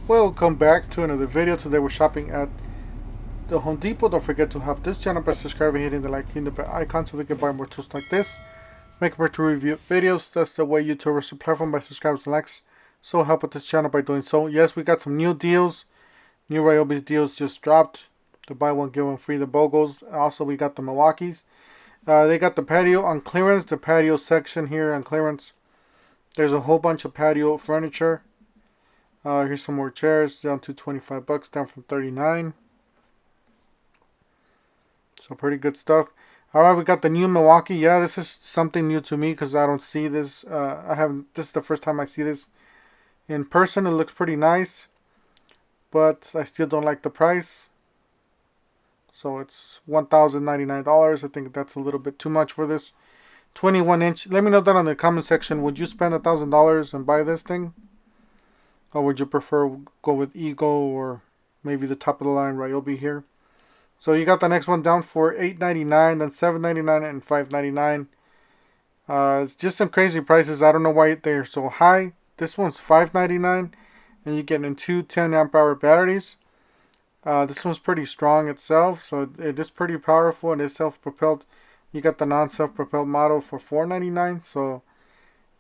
Welcome back to another video. Today we're shopping at the Home Depot. Don't forget to help this channel by subscribing, hitting the like, hitting the bell icon so we can buy more tools like this. Make sure to review videos. That's the way YouTubers to platform by subscribers and likes. So help with this channel by doing so. Yes, we got some new deals. New Ryobi deals just dropped. The buy one get one free. The bogos. Also we got the Milwaukees. They got the patio on clearance. The patio section here on clearance. There's a whole bunch of patio furniture. Here's some more chairs, down to 25 bucks, down from 39. So pretty good stuff. Alright, we got the new Milwaukee. Yeah, this is something new to me because I don't see this. This is the first time I see this in person. It looks pretty nice, but I still don't like the price. So it's $1,099. I think that's a little bit too much for this 21-inch. Let me know that in the comment section. Would you spend $1,000 and buy this thing? Or would you prefer go with Ego or maybe the top of the line Ryobi here? So you got the next one down for $8.99, then $7.99 and $5.99. It's just some crazy prices. I don't know why they're so high. This one's $5.99 and you get in two 10 amp hour batteries. This one's pretty strong itself, so it is pretty powerful and is self-propelled. You got the non-self-propelled model for $4.99, so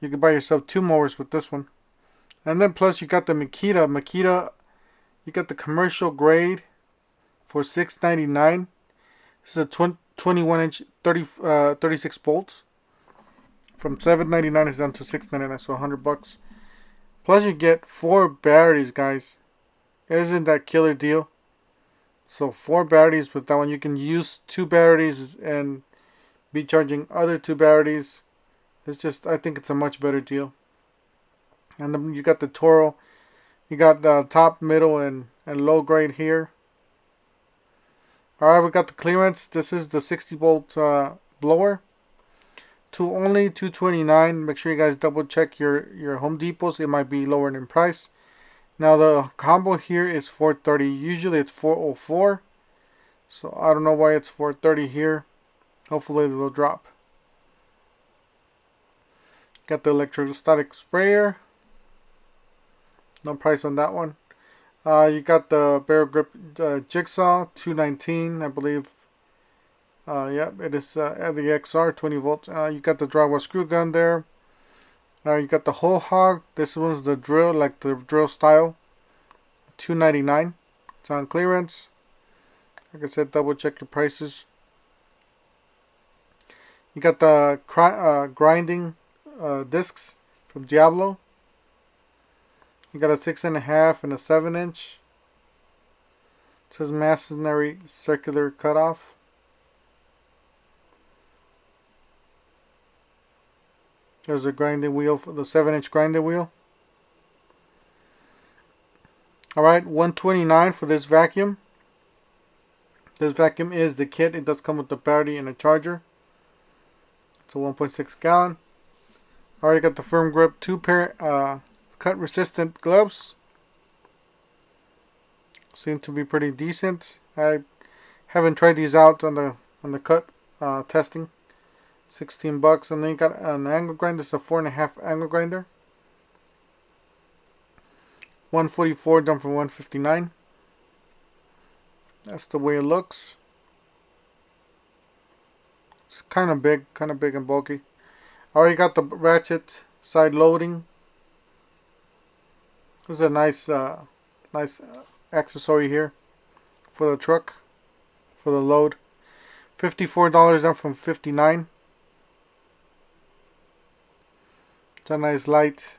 you can buy yourself two mowers with this one. And then plus you got the Makita, you got the commercial grade for $6.99. This is a 21-inch 36 bolts. From $7.99 it's down to $6.99, so 100 bucks. Plus you get 4 batteries, guys. Isn't that killer deal? So 4 batteries with that one. You can use 2 batteries and be charging other 2 batteries. It's just, I think it's a much better deal. And then you got the Toro. You got the top, middle, and low grade here. Alright, we got the clearance. This is the 60 volt blower. To only $229. Make sure you guys double check your Home Depots. It might be lower in price. Now the combo here is $430. Usually it's $404. So I don't know why it's $430 here. Hopefully it'll drop. Got the electrostatic sprayer. No price on that one. You got the barrel grip jigsaw, $219, I believe. Yep, it is the XR, 20 volts. You got the drywall screw gun there. You got the whole hog. This one's the drill, like the drill style. $299. It's on clearance. Like I said, double check your prices. You got the grinding discs from Diablo. You got a 6.5 and a 7-inch. It says masonry circular cutoff. There's a grinding wheel for the 7-inch grinding wheel. Alright, $129 for this vacuum. This vacuum is the kit. It does come with the battery and a charger. It's a 1.6 gallon. Alright, got the firm grip 2 pair cut resistant gloves. Seem to be pretty decent. I haven't tried these out on the cut testing. 16 bucks. And then you got an angle grinder. It's a 4.5 angle grinder. 144 down from 159. That's the way it looks. It's kind of big and bulky. Alright, you got the ratchet side loading. This is a nice accessory here for the truck, for the load. $54 down from $59. It's a nice light.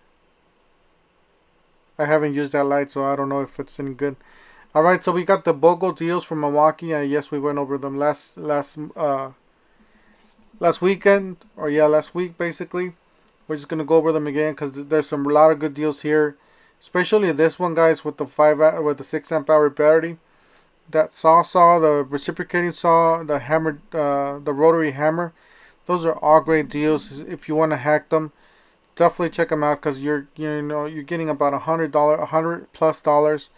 I haven't used that light, so I don't know if it's any good. Alright, so we got the BOGO deals from Milwaukee. Yes, we went over them last weekend, or yeah, last week basically. We're just gonna go over them again because there's a lot of good deals here. Especially this one, guys, with the 6 amp hour battery. That saw, the reciprocating saw, the hammer, the rotary hammer. Those are all great deals. If you want to hack them, definitely check them out because you're getting about $100+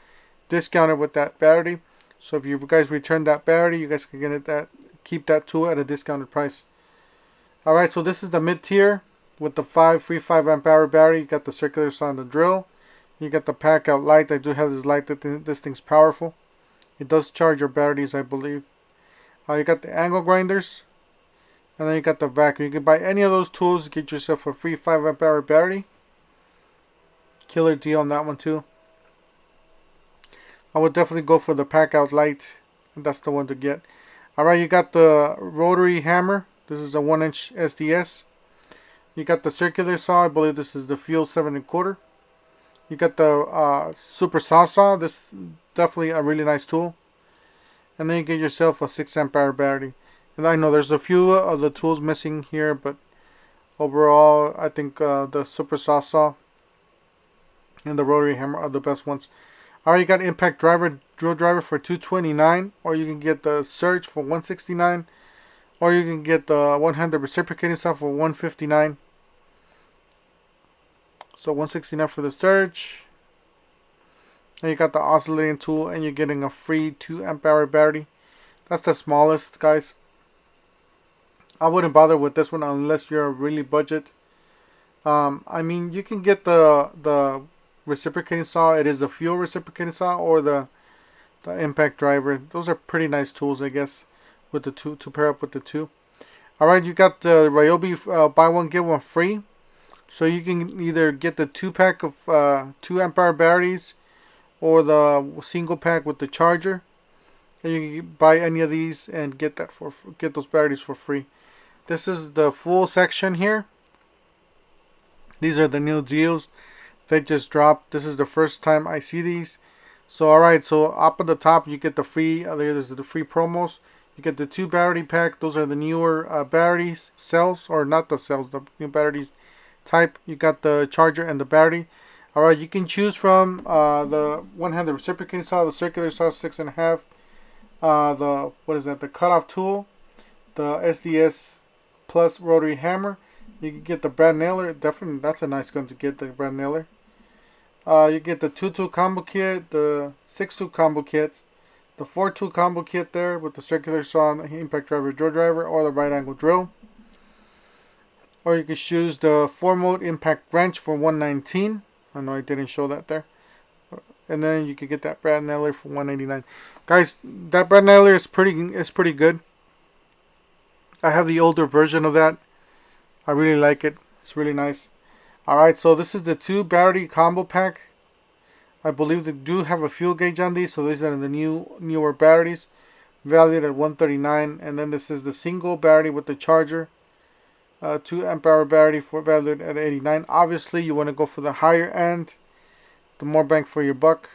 discounted with that battery. So if you guys return that battery, you guys can keep that tool at a discounted price. All right, so this is the mid tier with the free 5 amp hour battery. You got the circular saw and the drill. You got the pack out light. I do have this light that this thing's powerful. It does charge your batteries, I believe. You got the angle grinders. And then you got the vacuum. You can buy any of those tools. Get yourself a free 5 amp hour battery. Killer deal on that one too. I would definitely go for the pack out light. That's the one to get. Alright, you got the rotary hammer. This is a 1-inch SDS. You got the circular saw. I believe this is the Fuel 7 1/4. You got the super saw. This is definitely a really nice tool. And then you get yourself a 6 amp hour battery. And I know there's a few of the tools missing here, but overall I think the super saw and the rotary hammer are the best ones. Alright, you got impact driver, drill driver for $229, or you can get the Surge for $169, or you can get the one-handed reciprocating saw for $159. So $169 for the Surge. And you got the oscillating tool, and you're getting a free 2 amp hour battery. That's the smallest, guys. I wouldn't bother with this one unless you're really budget. I mean, you can get the reciprocating saw. It is a fuel reciprocating saw, or the impact driver. Those are pretty nice tools, I guess, with the two to pair up with the two. All right, you got the Ryobi buy one get one free. So you can either get the 2-pack of 2 amp hour batteries, or the single pack with the charger. And you can buy any of these and get those batteries for free. This is the full section here. These are the new deals they just dropped. This is the first time I see these. So alright, so up at the top you get the free, there's the free promos. You get the 2 battery pack. Those are the newer batteries, cells, or not the cells, the new batteries type. You got the charger and the battery. Alright, you can choose from the one-handed reciprocating saw, the circular saw 6.5, the cutoff tool, the SDS plus rotary hammer. You can get the brad nailer. Definitely, that's a nice gun to get, the brad nailer. You get the 2-tool combo kit, the 6-tool combo kit, the 4-tool combo kit there with the circular saw, and the impact driver, drill driver, or the right angle drill. Or you can choose the 4-mode impact wrench for $119. I know I didn't show that there. And then you can get that brad nailer for $189. Guys, that brad nailer is pretty good. I have the older version of that. I really like it. It's really nice. Alright, so this is the 2 battery combo pack. I believe they do have a fuel gauge on these, so these are the newer batteries, valued at $139. And then this is the single battery with the charger, 2 amp hour battery for valued at $89. Obviously, you want to go for the higher end, the more bang for your buck.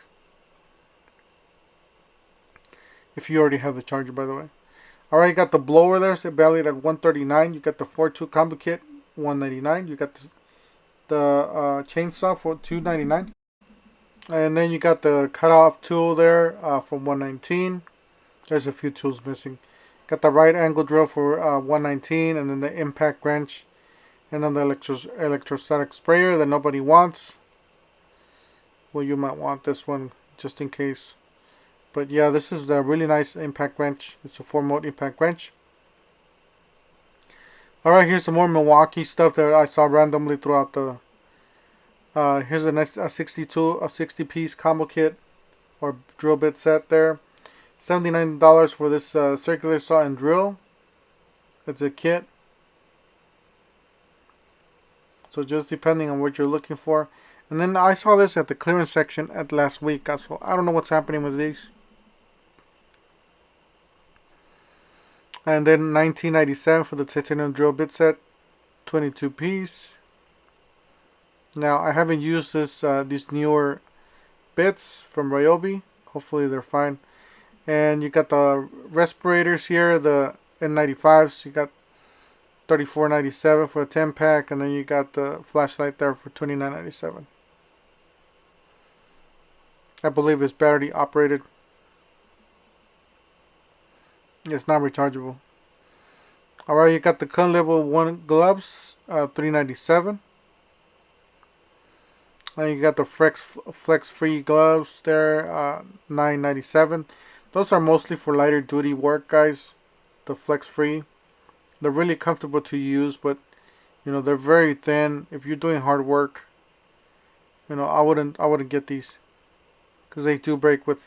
If you already have the charger, by the way. Alright, you got the blower there, so valued at $139. You got the 4-tool combo kit, $199. You got the chainsaw for $299. And then you got the cutoff tool there for $119. There's a few tools missing. Got the right angle drill for $119, and then the impact wrench, and then the electrostatic sprayer that nobody wants. Well, you might want this one just in case. But yeah, this is a really nice impact wrench. It's a 4-mode impact wrench. Alright, here's some more Milwaukee stuff that I saw randomly throughout the... here's a nice 60-piece combo kit or drill bit set there. $79 for this circular saw and drill. It's a kit. So just depending on what you're looking for. And then I saw this at the clearance section at last week. So I don't know what's happening with these. And then $19.97 for the titanium drill bit set, 22 piece. Now I haven't used these newer bits from Ryobi. Hopefully they're fine. And you got the respirators here, the N95s. You got $34.97 for a 10-pack, and then you got the flashlight there for $29.97. I believe it's battery operated. It's not rechargeable. Alright, you got the Kun Level 1 gloves, $3.97. And you got the flex free gloves there, $9.97. Those are mostly for lighter duty work, guys. The flex free. They're really comfortable to use, but you know, they're very thin. If you're doing hard work, you know, I wouldn't get these because they do break with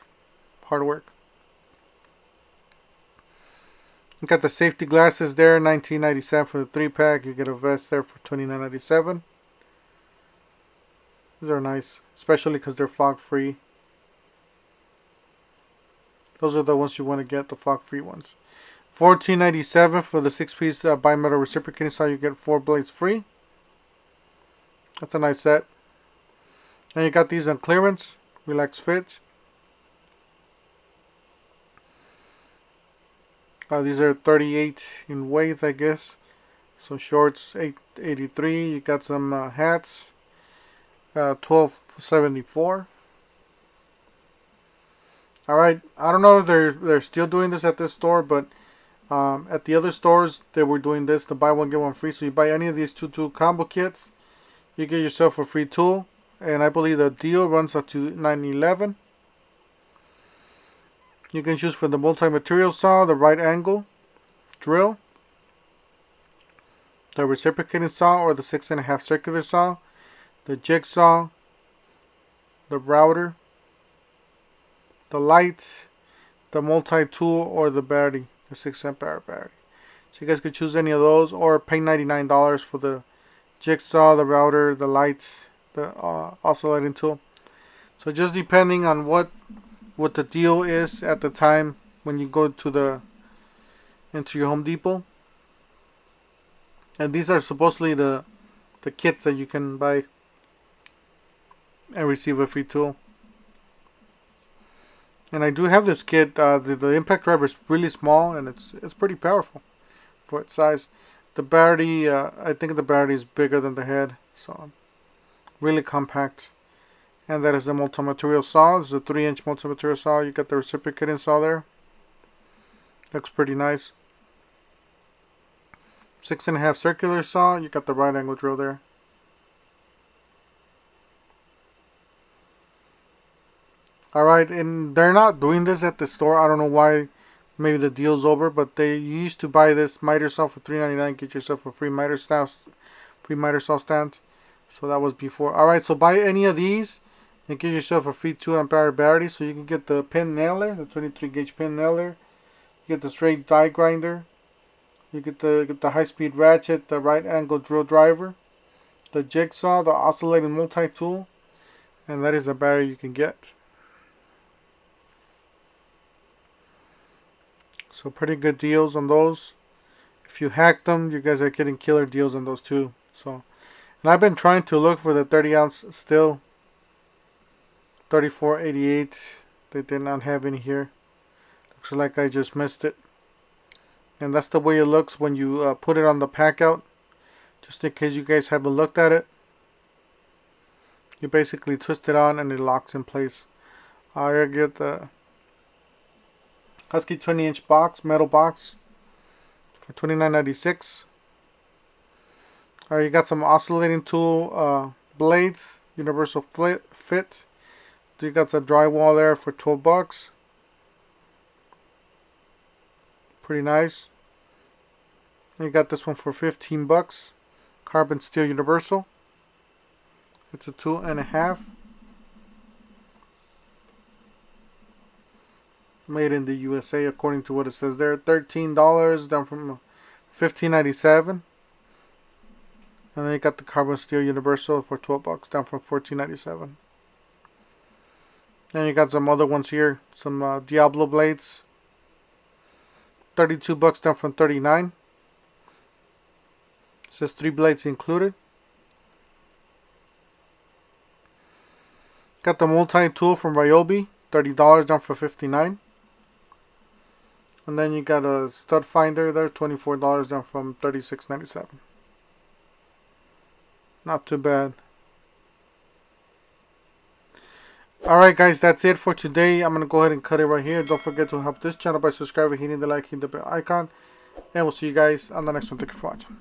hard work. You got the safety glasses there, $19.97 for the 3-pack. You get a vest there for $29.97. These are nice, especially because they're fog free. Those are the ones you want to get, the fog free ones. $14.97 for the 6-piece bimetal reciprocating saw. You get 4 blades free. That's a nice set. And you got these on clearance, relax fit. These are 38 in weight, I guess. Some shorts, $8.83. You got some hats, $12.74. All right, I don't know if they're still doing this at this store, but at the other stores they were doing this, to buy one get one free. So you buy any of these two tool combo kits, you get yourself a free tool, and I believe the deal runs up to $9.11. You can choose for the multi-material saw, the right angle drill, the reciprocating saw, or the 6.5 circular saw, the jigsaw, the router, the light, the multi-tool, or the battery, the 6 amp hour battery. So you guys could choose any of those, or pay $99 for the jigsaw, the router, the light, the oscillating tool. So just depending on what the deal is at the time when you go to into your Home Depot. And these are supposedly the kits that you can buy and receive a free tool. And I do have this kit. The impact driver is really small, and it's pretty powerful for its size. The battery, I think the battery is bigger than the head, so really compact. And that is a multi-material saw. This is a 3-inch multi-material saw. You got the reciprocating saw there. Looks pretty nice. 6.5 circular saw. You got the right angle drill there. Alright, and they're not doing this at the store. I don't know why. Maybe the deal's over, but you used to buy this miter saw for $3.99. Get yourself a free miter saw stand. So that was before. Alright, so buy any of these and get yourself a free 2 amp hour battery. So you can get the pin nailer, the 23 gauge pin nailer. You get the straight die grinder. You get the high speed ratchet, the right angle drill driver, the jigsaw, the oscillating multi tool, and that is a battery you can get. So pretty good deals on those. If you hack them, you guys are getting killer deals on those too. So, and I've been trying to look for the 30 ounce still. $34.88. They did not have any here. Looks like I just missed it. And that's the way it looks when you put it on the pack out. Just in case you guys haven't looked at it. You basically twist it on and it locks in place. I get the Husky 20-inch box, metal box, for $29.96. Alright, you got some oscillating tool blades, universal fit. You got some drywall there for $12. Pretty nice. And you got this one for $15. Carbon steel universal. It's a 2.5. Made in the USA, according to what it says there. $13 down from $15.97. And then you got the carbon steel universal for $12 down from $14.97. Then you got some other ones here. Some Diablo blades. $32 down from $39. It says 3 blades included. Got the multi-tool from Ryobi. $30 down from $59. And then you got a stud finder there, $24 down from $36.97. Not too bad. Alright guys, that's it for today. I'm going to go ahead and cut it right here. Don't forget to help this channel by subscribing, hitting the like, hitting the bell icon. And we'll see you guys on the next one. Thank you for watching.